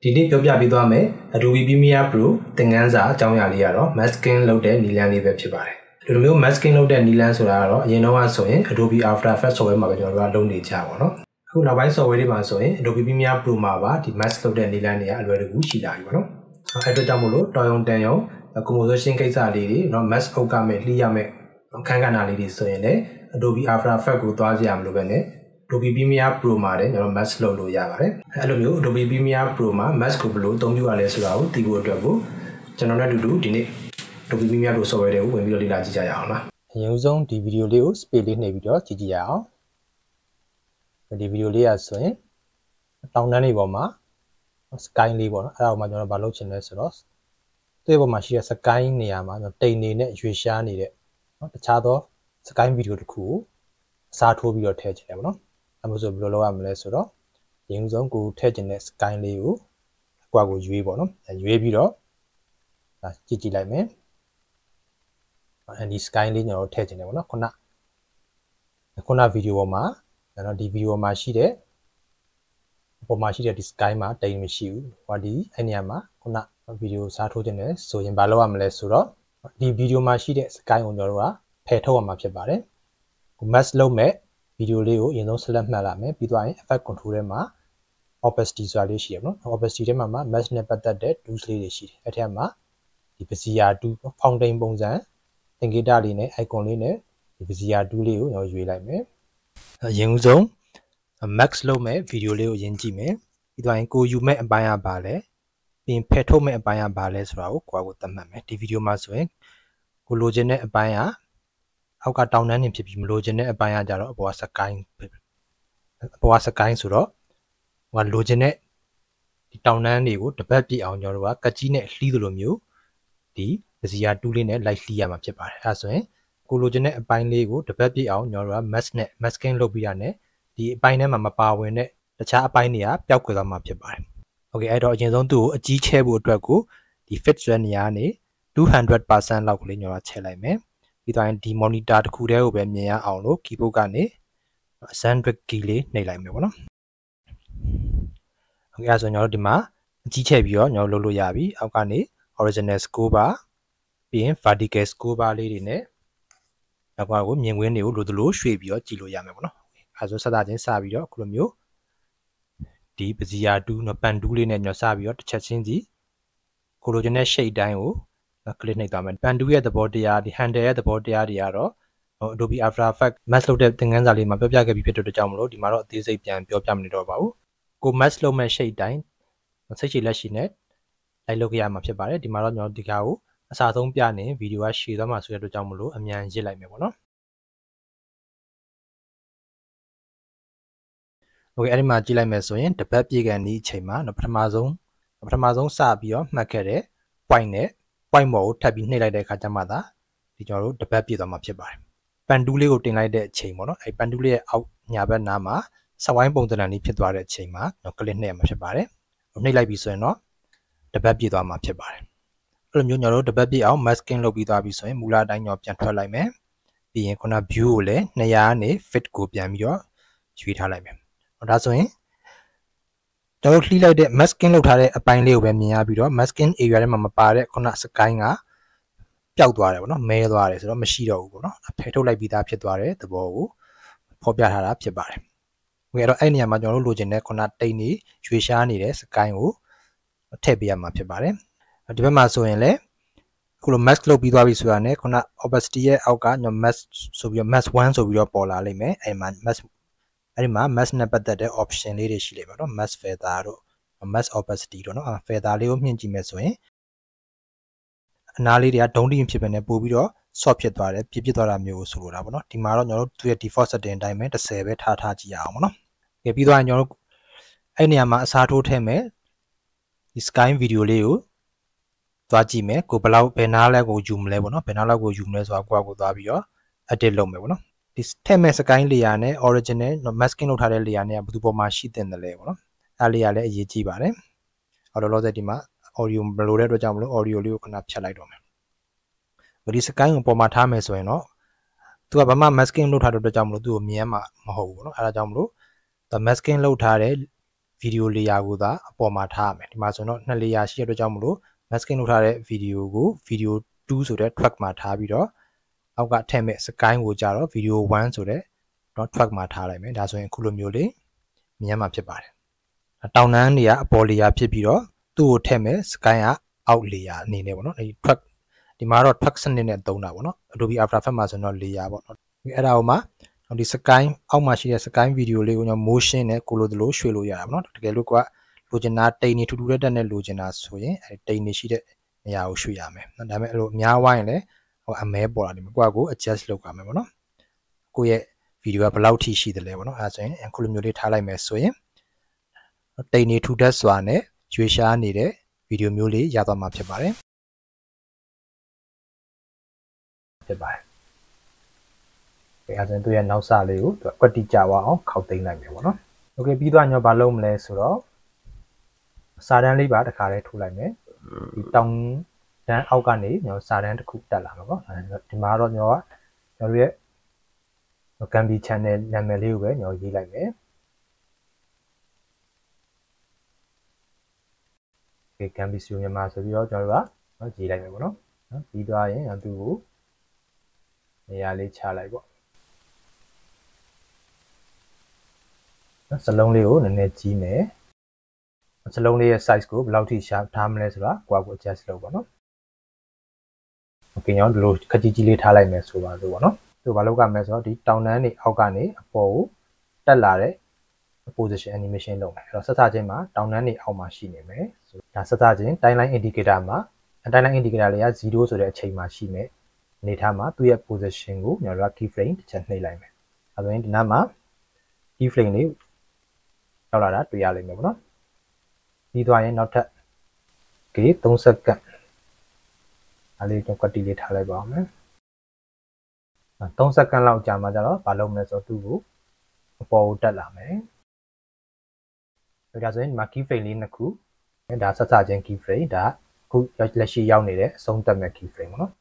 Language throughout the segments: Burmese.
ဒီနေ့ပြောပြပေးသွားမယ် Adobe Premiere Pro သင်ခန်းစာအကြောင်းအရာလေးကတော့ masking လုပ်တဲ့နည်းလမ်းလေးပဲဖြစ်ပါတယ်။ဒီလိုမျိုး masking လုပ်တဲ့နည်းလမ်းဆိုတာကတော့အရင်တော့ဆိုရင် Adobe After Effects software မှာပဲကျွန်တော်တို့ကလုပ်နေကြပါတော့။အခုနောက်ပိုင်း software တွေမှာဆိုရင် Adobe Premiere Pro မှာပါဒီ mask လုပ်တဲ့နည်းလမ်းတွေကအလွယ်တကူရှိလာပြီပေါ့နော်။အဲ့အတွက်ကြောင့်မို့လို့တော်ရုံတန်ရုံ composition ကိစ္စလေးတွေเนาะ mask အုပ်ကမဲ့လှီးရမဲ့အခန်းကဏ္ဍလေးတွေဆိုရင်လည်း Adobe After Effects ကိုသွားကြရမလို့ပဲနဲ့ Adobe Premiere Pro မှာလည်းကျွန်တော် mask လုပ်လို့ရပါတယ်။အဲ့လိုမျိုး Adobe Premiere Pro မှာ mask ကိုဘယ်လိုအသုံးပြုရလဲဆိုတာကိုသိဖို့အတွက်ကိုကျွန်တော်နဲ့အတူတူဒီနေ့ Adobe Premiere Pro software တွေကိုဝင်ပြီးတော့လေ့လာကြည့်ကြရအောင်လား။အရင်ဆုံးဒီဗီဒီယိုလေးကို speed လေးနှိပ်ပြီးတော့ကြည့်ကြရအောင်။ဒီဗီဒီယိုလေးကဆိုရင်တောင်တန်းတွေပေါ်မှာ sky လေးပေါ့နော်။အဲ့ဒါကိုမှကျွန်တော်ဘာလုပ်ချင်လဲဆိုတော့သူ့ရဲ့ပေါ်မှာရှိတဲ့ sky နေရာမှာတိမ်နေနဲ့ရွေရှားနေတဲ့နော်တခြားသော sky ဗီဒီယိုတစ်ခုကိုအစားထိုးပြီးတော့ထည့်ချင်တယ်ပေါ့နော်။အဲ့လိုဆိုဘယ်လိုလုပ်ရမလဲဆိုတော့ရင်းဆုံးကိုထည့်ခြင်းတဲ့ sky လေးကိုအကွာကိုရွေးပေါ့နော်ရွေးပြီးတော့ဒါကြည့်လိုက်မယ်အဲ့ဒီ sky လေးကျွန်တော်ထည့်ခြင်းတယ်ပေါ့နော်ခုနဗီဒီယိုပေါ်မှာနော်ဒီဗီဒီယိုမှာရှိတဲ့ပေါ်မှာရှိတဲ့ဒီ sky မှာတိမ်မရှိဘူးဟောဒီအဲ့နေရာမှာခုနဗီဒီယိုစားထိုးခြင်းတယ်ဆိုရင်ဘာလုပ်ရမလဲဆိုတော့ဒီဗီဒီယိုမှာရှိတဲ့ sky ကိုကျွန်တော်တို့ကဖယ်ထုတ်ရမှာဖြစ်ပါတယ်ကို mask လုပ်မဲ့ဗီဒီယိုလေးကိုအရင်ဆုံး select မှတ်လိုက်မယ်ပြီးသွားရင် effect control ထဲမှာ opacity ဆိုတာလေးရှိရပါတော့ opacity ထဲမှာ mask နဲ့ပတ်သက်တဲ့ tools လေးတွေရှိတယ်အဲ့ထဲမှာဒီ bezier tool fountain ပုံစံသင်္ကေတလေးနဲ့ icon လေးနဲ့ဒီ bezier tool လေးကိုကျွန်တော်ရွေးလိုက်မယ်အရင်ဆုံး max လုပ်မဲ့ဗီဒီယိုလေးကိုယဉ်ကြည့်မယ်ပြီးသွားရင်ကိုယူမဲ့အပိုင်းကဘာလဲပြီးရင်ဖယ်ထုတ်မဲ့အပိုင်းကဘာလဲဆိုတာကိုသတ်မှတ်မယ်ဒီဗီဒီယိုမှာဆိုရင်ကိုလိုချင်တဲ့အပိုင်းကအောက်ကတောင်တန်းနေဖြစ်ပြီးမလိုချင်တဲ့အပိုင်းကကြတော့အပေါ်ကစကိုင်းဆိုတော့ဟိုကလိုချင်တဲ့ဒီတောင်တန်းတွေကိုတပတ်ပြည့်အောင်ကျွန်တော်တို့ကကကြီးနဲ့လှီးသလိုမျိုးဒီပစီယာတူးလေးနဲ့လိုက်လှီးရမှာဖြစ်ပါတယ်အဲဒါဆိုရင်ကိုလိုချင်တဲ့အပိုင်းလေးကိုတပတ်ပြည့်အောင်ကျွန်တော်တို့က masking လုပ်ပြီးတာနဲ့ဒီအပိုင်းထဲမှာမပါဝင်တဲ့တခြားအပိုင်းတွေကပျောက်ကွယ်သွားမှာဖြစ်ပါတယ်โอเคအဲ့တော့အရင်ဆုံးသူ့ကိုအကြီးချဲဖို့အတွက်ကိုဒီ fit ဆွဲနေရနေ 200% လောက်ကလေးကျွန်တော်ချဲလိုက်မယ်ပြီးတော့ဒီ monitor တစ်ခုတည်းကိုပဲမြင်ရအောင်လို့ keyboard ကနေ 100 key လေးနှိပ်လိုက်မယ်ပေါ့နော်โอเคအဲဆိုကျွန်တော်တို့ဒီမှာအကြီးချဲ့ပြီးတော့ကျွန်တော်လုပ်လို့ရပြီအောက်ကနေ original score bar ပြီးရင် vertical score bar လေးတွေနဲ့နောက်ကကိုမြင်ကွင်းတွေကိုလိုသလိုရွှေ့ပြီးတော့ကြည့်လို့ရမယ်ပေါ့နော်အဲဆိုစသချင်းစပြီးတော့အခုလိုမျိုးဒီပစီယာတူးနော်ပန်တူးလေးနဲ့ညောစပြီးတော့တစ်ချက်ချင်းစီကိုလိုချင်တဲ့ shade တိုင်းကိုclick နှိပ်သွားမယ်ပန်တူးရဲ့သဘောတရားဒီ handle ရဲ့သဘောတရားတွေကတော့Adobe After Effects mask လုပ်တဲ့သင်ခန်းစာလေးမှာပြောပြခဲ့ပြီးဖြစ်တဲ့အတွက်ကြောင့်မလို့ဒီမှာတော့အသေးစိတ်ပြန်ပြောပြမနေတော့ပါဘူးကို mask လုပ်မဲ့ shade တိုင်းစိတ်ချလက်ရှိနဲ့လိုက်လုပ်ကြရမှာဖြစ်ပါတယ်ဒီမှာတော့ကျွန်တော်ဒီကားကိုအစားဆုံးပြနေဗီဒီယိုကရှည်သွားမှာဆိုတဲ့အတွက်ကြောင့်မလို့အမြန်ရစ်လိုက်မယ်ပေါ့နော်โอเคအဲ့ဒီမှာကြည့်လိုက်မယ်ဆိုရင်တပတ်ပြည့်ကန်ဒီအချိန်မှာပထမဆုံးစပြီးတော့မှတ်ခဲ့တဲ့ point နဲ့ point ပေါ်ကိုထပ်ပြီးနှိပ်လိုက်တဲ့အခါကျမှသာဒီကျွန်တော်တို့တပတ်ပြည့်သွားမှာဖြစ်ပါတယ်ပန်တူးလေးကိုတင်လိုက်တဲ့အချိန်ပေါ့နော်အဲပန်တူးလေးရဲ့အောက်ညာဘက်နားမှာစဝိုင်းပုံသဏ္ဍာန်လေးဖြစ်သွားတဲ့အချိန်မှာကျွန်တော် click နှိပ်ရမှာဖြစ်ပါတယ်နှိပ်လိုက်ပြီဆိုရင်တော့တပတ်ပြည့်သွားမှာဖြစ်ပါတယ်အဲ့လိုမျိုးကျွန်တော်တို့တပတ်ပြည့်အောင် masking လုပ်ပြီးသွားပြီဆိုရင်မူလအတိုင်းကျွန်တော်ပြန်ထွက်လိုက်မယ်ပြီးရင်ခုန view ကိုလည်း200ကနေ fit ကိုပြန်ပြီးတော့ရွေးထားလိုက်မယ်ဒါဆိုရင်ကျွန်တော်လှီးလိုက်တဲ့ masking လုပ်ထားတဲ့အပိုင်းလေးကိုပဲမြင်ရပြီးတော့ masking area ထဲမှာမပါတဲ့ခုန sky ကပျောက်သွားတယ်ပေါ့နော်မဲသွားတယ်ဆိုတော့မရှိတော့ဘူးပေါ့နော်ဖယ်ထုတ်လိုက်ပြီးသားဖြစ်သွားတဲ့သဘောကိုဖော်ပြထားတာဖြစ်ပါတယ်။ဟုတ်ကဲ့အဲ့တော့အဲ့နေရာမှာကျွန်တော်တို့လိုချင်တဲ့ခုနတိတ်နေရွေရှားနေတဲ့ sky ကိုထည့်ပေးရမှာဖြစ်ပါတယ်။ဒီဘက်မှာဆိုရင်လည်းအခုလို mask လုပ်ပြီးသွားပြီဆိုတာနဲ့ခုန opacity ရဲ့အောက်ကကျွန်တော် mask ဆိုပြီးတော့ mask 1ဆိုပြီးတော့ပေါ်လာလိမ့်မယ်။အဲ့မှာ mask နဲ့ပတ်သက်တဲ့ option လေးတွေရှိလိမ့်မယ်နော် mask feather တို့ mask opacity တို့နော် feather လေးကိုမြင့်ကြည့်မယ်ဆိုရင်အနားလေးတွေကဒုံးတိမ်ဖြစ်ပဲနဲ့ပို့ပြီးတော့ soft ဖြစ်သွားတယ်ပြစ်သွားတာမျိုးကိုဆိုလိုတာပေါ့နော်ဒီမှာတော့ကျွန်တော်တို့သူ့ရဲ့ default setting အတိုင်းပဲ30ပဲထားကြည့်ရအောင်ပေါ့နော်ကဲပြီးသွားရင်ကျွန်တော်တို့အဲ့နေရာမှာအစားထိုးထည့်မယ်ဒီ sky video လေးကိုသွားကြည့်မယ်ကိုဘယ်နားလဲကိုယူမလဲပေါ့နော်ဘယ်နားလောက်ကိုယူမလဲဆိုတာကိုသွားပြီးတော့ edit လုပ်မယ်ပေါ့နော်ဒီထည့်မဲ့ sky layer နဲ့ original masking လုပ်ထားတဲ့ layer နဲ့ဘယ်သူပေါ်မှာရှိတင်တယ်လဲပေါ့နော်အဲ့ layer လည်းအရေးကြီးပါတယ်အော်လောလောဆယ်ဒီမှာ audio မလိုတဲ့အတွက်ကြောင့်မလို့ audio လေးကိုခဏဖြတ်လိုက်တော့မယ်ဒီ sky ကိုပေါ်မှာထားမယ်ဆိုရင်တော့သူကဘာမှ masking လုပ်ထားတဲ့အတွက်ကြောင့်မလို့သူ့ကိုမြင်ရမှာမဟုတ်ဘူးပေါ့နော်အဲဒါကြောင့်မလို့ masking လုပ်ထားတဲ့ video layer ကိုသာအပေါ်မှာထားရမယ်ဒီမှာဆိုတော့2 layer ရှိတဲ့အတွက်ကြောင့်မလို့ masking လုပ်ထားတဲ့ video ကို video 2ဆိုတဲ့ track မှာထားပြီးတော့အောက်ကထည့်မဲ့ sky ကိုကြတော့ video 1ဆိုတဲ့ track မှာထားလိုက်မယ်ဒါဆိုရင်အခုလိုမျိုးလေးမြင်ရမှာဖြစ်ပါတယ်တောင်တန်းတွေကအပေါ် layer ဖြစ်ပြီးတော့သူ့ကိုထည့်မဲ့ sky ကအောက် layer အနေနဲ့ပေါ့နော်ဒီ track ဒီမှာတော့ track စနစ်နဲ့သုံးတာပေါ့နော် Adobe After Effects မှာဆိုတော့ layer ပေါ့နော်အဲ့ဒါကိုမှဒီ sky အောက်မှာရှိတဲ့ sky video လေးကိုကျွန်တော် motion နဲ့ကိုလိုသလိုရွှေ့လို့ရတာပေါ့နော်တကယ်လို့ကလိုချင်တာတိမ်နေထူထူတက်နဲ့လိုချင်တာဆိုရင်အဲတိမ်နေရှိတဲ့နေရာကိုရွှေ့ရမယ်နော်ဒါပေမဲ့အဲ့လိုအများဝိုင်းရင်လည်းဟိုအမဲပေါ်လာတယ်ကိုယ့်ကို adjust လုပ်ရမယ်ပေါ့နော်ကိုယ့်ရဲ့ video ကဘယ်လောက်ထိရှိတယ်လဲပေါ့နော်အဲဆိုရင်အခုလိုမျိုးလေးထားလိုက်မယ်ဆိုရင်တိမ်နေထူတက်စွာနဲ့ရွှေ့ရှားနေတဲ့ video မျိုးလေးရသွားမှာဖြစ်ပါတယ်ဖြစ်ပါတယ်အဲဆိုရင်သူရဲ့နောက်စလေးကိုသူကွက်တိကြွားအောင်ခောက်သိမ်းလိုက်မယ်ပေါ့နော်โอเคပြီးတော့ညောဘာလုပ်မလဲဆိုတော့စာတန်းလေးပါတစ်ခါတည်းထိုးလိုက်မယ်ဒီတောင်တန်းအောက်ကနေညောစာတန်းတစ်ခုတက်လာမှာပေါ့ဒီမှာတော့ညောကညောရဲ့ Gambi channel နာမည်လေးကိုပဲညောရေးလိုက်မယ်ဒီ Gambi Studio မြန်မာဆိုပြီးတော့ကျွန်တော်တို့ကရေးလိုက်မယ်ပေါ့နော်ပြီးသွားရင်သူ့ကိုနေရာလေးချလိုက်ပေါ့စလုံးလေးကိုနည်းနည်းကြီးမယ်စလုံးလေးရဲ့ size ကိုဘယ်လောက်ထိရှာထားမလဲဆိုတာကိုယ့်ကို adjust လုပ်ပါနော်โอเคကျွန်တော်ဒီလိုခကြီးကြီးလေးထားလိုက်မယ်ဆိုပါလို့ပေါ့နော်သူဘာလုပ်ရမလဲဆိုတော့ဒီတောင်တန်းတွေအောက်ကနေအပေါ်ကိုတက်လာတဲ့ position animation လုပ်မယ်အဲ့တော့ဆက်စချင်းမှာတောင်တန်းတွေအောက်မှာရှိနေမယ်ဆိုဒါဆက်စချင်း timeline indicator မှာ timeline indicator လေးက0ဆိုတဲ့အချိန်မှာရှိမယ်အနေထားမှာသူ့ရဲ့ position ကိုကျွန်တော်တို့ keyframe တစ်ချက်နှိပ်လိုက်မယ်အဲဒါဆိုရင်ဒီနားမှာ keyframe လေးရောက်လာတာတွေ့ရလိမ့်မယ်ပေါ့နော်ပြီးသွားရင်နောက်ထပ် 3 စက္ကန့်အဲ့လေးကျွန်တော်ကတိလေးထားလိုက်ပါအောင်မယ်3 စက္ကန့်လောက်ကြာမှကျတော့မလုပ်မလဲဆိုတော့သူ့ကိုအပေါ်ကိုတက်လာမယ်ဒါဆိုရင်ဒီမှာ keyframe လေးနှစ်ခုဒါဆက်စချင်း keyframe ဒါအခုလက်ရှိရောက်နေတဲ့အဆုံးသတ်မဲ့ keyframe ပေါ့နော်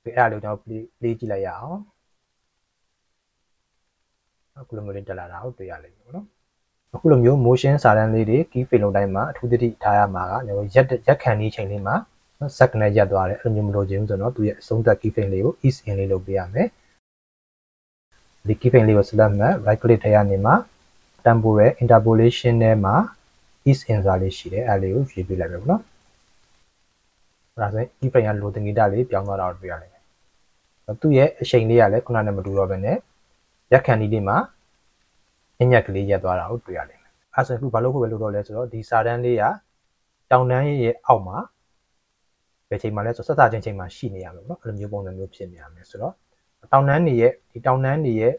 ဒီအဲ့ဒါလေးကျွန်တော် play ကြည့်လိုက်ရအောင်အခုလိုမျိုးလေးတက်လာတာကိုတွေ့ရလိမ့်မယ်ပေါ့နော်အခုလိုမျိုး motion စာတန်းလေးတွေ keyframe လုပ်တိုင်းမှာအထူးသတိထားရမှာကကျွန်တော်ရက်ခံနေချိန်လေးမှာစက္ကန့်နဲ့ရက်သွားတယ်အဲ့လိုမျိုးမလိုချင်ဘူးဆိုတော့သူရဲ့အဆုံးသတ် keyframe လေးကို ease in လေးလုပ်ပေးရမယ်ဒီ keyframe လေးကို select မဲ့ right click ထည့်ရနေမှာ temporal interpolation ထဲမှာ ease in ဆိုတာလေးရှိတယ်အဲ့လေးကိုရွေးပေးလိုက်ပဲပေါ့နော်အဲ့ဒါဆိုရင် keyframe ကလိုတင်ဂီတာလေးပြောင်းသွားတာကိုတွေ့ရလိမ့်မယ်သူ့ရဲ့အချိန်လေးကလည်းခုနနဲ့မတူတော့ဘဲနဲ့ရက်ခံဒီလေးမှာညက်ကလေးရက်သွားတာကိုတွေ့ရလိမ့်မယ်အဲ့ဆိုရင်အခုဘာလို့ဖို့ပဲလုပ်တော့လဲဆိုတော့ဒီစာတန်းလေးကတောင်တန်းရဲ့အောက်မှာဘယ်ချိန်မှလဲဆိုဆက်စချင်းချိန်မှာရှိနေရမယ်ပေါ့နော်အဲ့လိုမျိုးပုံစံမျိုးဖြစ်နေရမယ်ဆိုတော့တောင်တန်းတွေရဲ့ဒီတောင်တန်းတွေရဲ့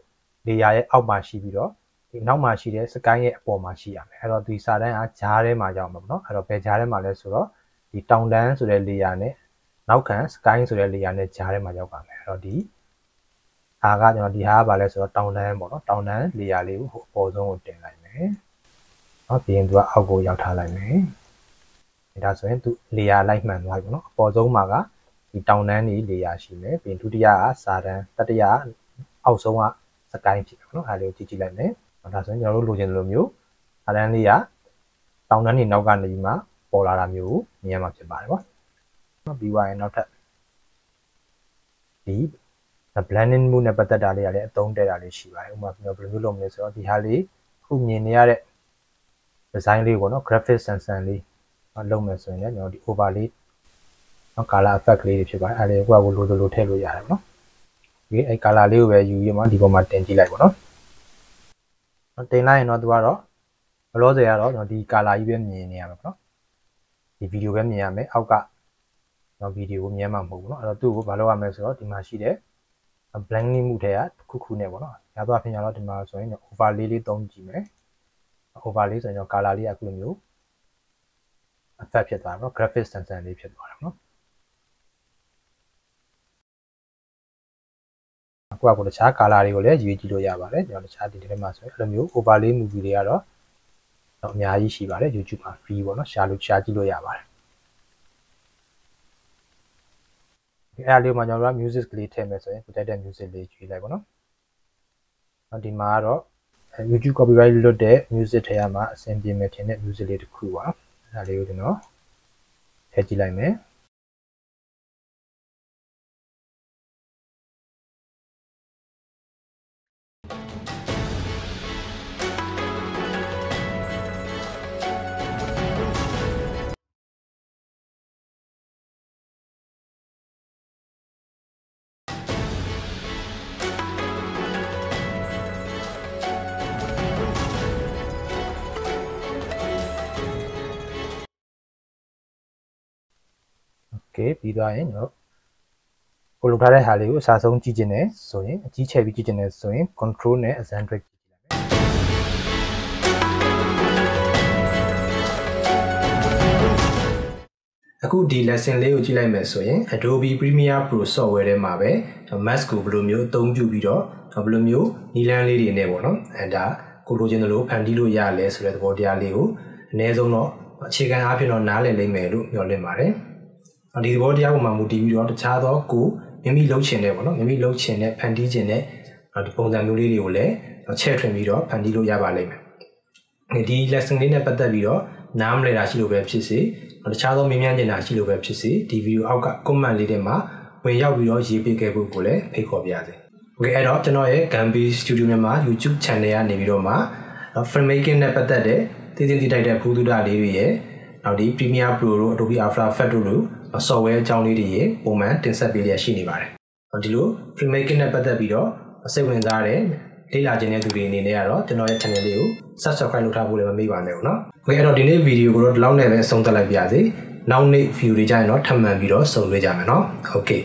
layer ရဲ့အောက်မှာရှိပြီးတော့ဒီနောက်မှာရှိတဲ့ sky ရဲ့အပေါ်မှာရှိရမယ်အဲ့တော့ဒီစာတန်းကဂျားထဲမှာရောက်မှာပေါ့နော်အဲ့တော့ဘယ်ဂျားထဲမှာလဲဆိုတော့ဒီတောင်တန်းဆိုတဲ့ layer နဲ့နောက်ခံ sky ဆိုတဲ့ layer နဲ့ဂျားထဲမှာရောက်ပါမယ်အဲ့တော့ဒီဟာကကျွန်တော်ဒီဟာကဘာလဲဆိုတော့တောင်တန်းပေါ့နော်တောင်တန်း layer လေးကိုအပေါ်ဆုံးကိုတင်လိုက်မယ်နော်ပြီးရင်သူကအောက်ကိုရောက်ထားလိုက်မယ်ဒါဆိုရင်သူ layer လိုက်မှန်သွားပြီပေါ့နော်အပေါ်ဆုံးမှာကဒီတောင်တန်းတွေ layer ရှိမယ်ပြီးရင်ဒုတိယကစာတန်းတတိယအောက်ဆုံးက sky ဖြစ်တယ်ပေါ့နော်အဲ့ဒါလေးကိုကြည့်လိုက်မယ်ဒါဆိုရင်ကျွန်တော်တို့လိုချင်တဲ့လိုမျိုးစာတန်းလေးကတောင်တန်းတွေနောက်ကနေမှပေါ်လာတာမျိုးကိုမြင်ရမှာဖြစ်ပါတယ်ပေါ့နော်ပြီးသွားရင်နောက်ထပ်ဒီ blending မှုနဲ့ပတ်သက်တာလေးကလည်းအသုံးတဲ့တာလေးရှိပါတယ်ဥပမာကျွန်တော်ဘယ်လိုမျိုးလုပ်မလဲဆိုတော့ဒီဟာလေးခုမြင်နေရတဲ့ design လေးကိုနော် graphic sensor လေးလုပ်မယ်ဆိုရင်လည်းကျွန်တော်ဒီ overlay နော် color effect လေးတွေဖြစ်ပါတယ်အဲ့ဒါကိုလိုလိုထည့်လို့ရတယ်နော်ဒီအဲ့ color လေးကိုပဲယူပြီးမှဒီပေါ်မှာတင်ကြည့်လိုက်ပါနော်တင်လိုက်ရင်တော့သူကတော့ဘလို့ဆိုရတော့ကျွန်တော်ဒီ color ကြီးပဲမြင်နေရမှာပေါ့နော်ဒီ video ပဲမြင်ရမယ်အောက်ကကျွန်တော် video ကိုမြင်မှာမဟုတ်ဘူးเนาะအဲ့တော့သူ့ကိုဘာလုပ်ရမလဲဆိုတော့ဒီမှာရှိတဲ့ blending မှုတွေကတစ်ခုခုနဲ့ပေါ့နော်ရသွားပြင်ရတော့ဒီမှာဆိုရင် overlay လေးသုံးကြည့်မယ် overlay ဆိုရင်တော့ color လေးအခုလိုမျိုး effect ဖြစ်သွားတယ်เนาะ graphic sensor လေးဖြစ်သွားတယ်เนาะအခုကတခြား color တွေကိုလည်းရွေးကြည့်လို့ရပါတယ်ကျွန်တော်တခြားဒီထဲမှာဆိုရင်အဲ့လိုမျိုး overlay movie တွေကတော့အများကြီးရှိပါတယ် YouTube မှာ free ပေါ့နော်ရှာကြည့်လို့ရပါတယ်အဲ့ဒါလေးမှာကျွန်တော်တို့က music ကလေးထည့်မယ်ဆိုရင် protected music လေးရွေးလိုက်ပေါ့နော်ဒီမှာကတော့ YouTube copyright လွတ်တဲ့ music ထဲမှာအဆင်ပြေမယ်ထင်တဲ့ music လေးတစ်ခုပါဒါလေးကိုကျွန်တော်ထည့်ကြည့်လိုက်မယ်โอเคပြီးသွားရင်ကျွန်တော်ကိုလုပ်ထားတဲ့ဟာလေးကိုအစားဆုံးကြည့်ကျင်တယ်ဆိုရင်အကြီးချဲ့ပြီးကြည့်ကျင်တယ်ဆိုရင် control နဲ့ ascend drag ကြည့်လိုက်မယ်အခုဒီ lesson လေးကိုကြည့်လိုက်မယ်ဆိုရင် Adobe Premiere Pro software ထဲမှာပဲ mask ကိုဘယ်လိုမျိုးအသုံးပြုပြီးတော့ဘယ်လိုမျိုးနည်းလမ်းလေးတွေနဲ့ပေါ့နော်အဲဒါကိုလိုချင်တယ်လို့ဖန်တီးလို့ရလဲဆိုတဲ့သဘောတရားလေးကိုအနည်းဆုံးတော့အခြေခံအားဖြင့်တော့နားလည်လိမ့်မယ်လို့မျှော်လင့်ပါတယ်ဒီသဘောတရားပေါ်မှာမူတည်ပြီးတော့တခြားသောကိုမိမိလှုပ်ချင်တဲ့ပေါ့နော်မိမိလှုပ်ချင်တဲ့ဖန်တီးချင်တဲ့ဒီပုံစံမျိုးလေးတွေကိုလည်းချဲ့ထွင်ပြီးတော့ဖန်တီးလို့ရပါလိမ့်မယ်ဒီ lesson လေးနဲ့ပတ်သက်ပြီးတော့နားမလည်တာရှိလို့ပဲဖြစ်စေတခြားသောမေးမြန်းချင်တာရှိလို့ပဲဖြစ်စေဒီ video အောက်က comment လေးတွေမှာဝင်ရောက်ပြီးတော့ရေးပေးခဲ့ဖို့ကိုလည်းဖိတ်ခေါ်ပါရစေ။ Okay အဲ့တော့ကျွန်တော်ရဲ့ Gambi Studio မြန်မာ YouTube channel ကနေပြီးတော့မှ filmmaking နဲ့ပတ်သက်တဲ့သိသိတိတိုက်တဲ့ဘူးတုဒလေးတွေရဲ့နောက်ဒီ Premiere Pro တို့ Adobe After Effects တို့လို software အကြောင်းလေးတွေရဲ့ပုံမှန်တင်ဆက်ပေးလျက်ရှိနေပါတယ်။ဒီလို filmmaking နဲ့ပတ်သက်ပြီးတော့စိတ်ဝင်စားတဲ့လေ့လာခြင်းတဲ့သူတွေအနေနဲ့ကတော့ကျွန်တော်ရဲ့ channel လေးကို subscribe လုပ်ထားဖို့လည်းမမေ့ပါနဲ့ဦးနော်။ Okay အဲ့တော့ဒီနေ့ video ကိုတော့ဒီလောက်နဲ့ပဲအဆုံးသတ်လိုက်ပါရစေ။နောက်နေ့ video တွေကြရင်တော့ထပ်မံပြီးတော့ဆုံတွေ့ကြမယ်နော်။ Okay